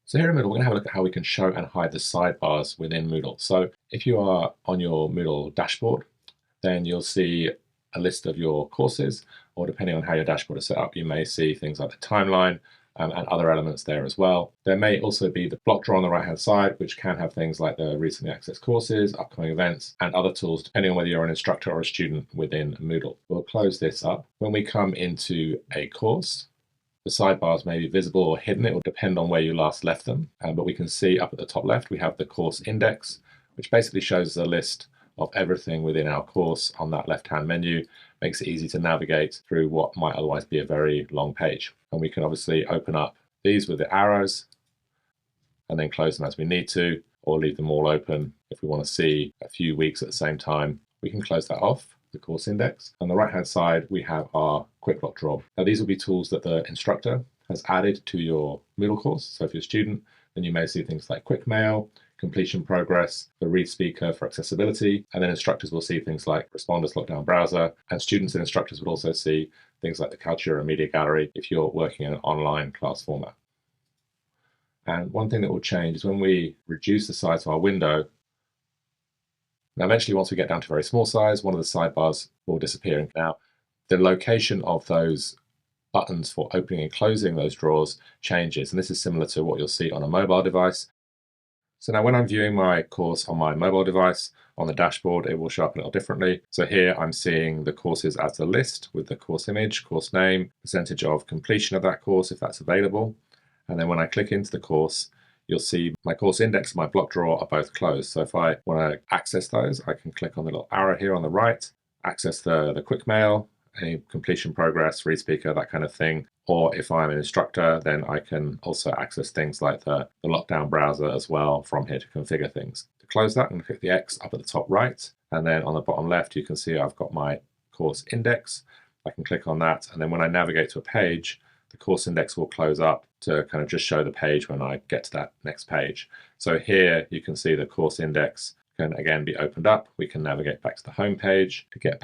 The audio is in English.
So here in Moodle, we're going to have a look at how we can show and hide the sidebars within Moodle. So if you are on your Moodle dashboard, then you'll see a list of your courses, or depending on how your dashboard is set up, you may see things like the timeline and other elements there as well. There may also be the block drawer on the right-hand side, which can have things like the recently accessed courses, upcoming events, and other tools, depending on whether you're an instructor or a student within Moodle. We'll close this up. When we come into a course, the sidebars may be visible or hidden. It will depend on where you last left them. But we can see up at the top left, we have the course index, which basically shows a list of everything within our course on that left-hand menu. Makes it easy to navigate through what might otherwise be a very long page. And we can obviously open up these with the arrows and then close them as we need to, or leave them all open if we want to see a few weeks at the same time. We can close that off, the course index. On the right-hand side, we have our quick block drawer. Now, these will be tools that the instructor has added to your Moodle course. So if you're a student, then you may see things like quick mail, completion progress, the read speaker for accessibility, and then instructors will see things like responders, lockdown browser, and students and instructors would also see things like the Kaltura media gallery if you're working in an online class format. And one thing that will change is when we reduce the size of our window. Now, eventually, once we get down to very small size, one of the sidebars will disappear. Now, the location of those buttons for opening and closing those drawers changes, and this is similar to what you'll see on a mobile device. So now when I'm viewing my course on my mobile device, on the dashboard, it will show up a little differently. So here I'm seeing the courses as a list with the course image, course name, percentage of completion of that course if that's available. And then when I click into the course, you'll see my course index and my block drawer are both closed. So if I want to access those, I can click on the little arrow here on the right, access the quick mail, any completion progress, read speaker, that kind of thing. Or if I'm an instructor, then I can also access things like the lockdown browser as well from here to configure things. To close that, I'm going to click the X up at the top right. And then on the bottom left, you can see I've got my course index. I can click on that. And then when I navigate to a page, the course index will close up to kind of just show the page when I get to that next page. So here you can see the course index can again be opened up. We can navigate back to the home page to get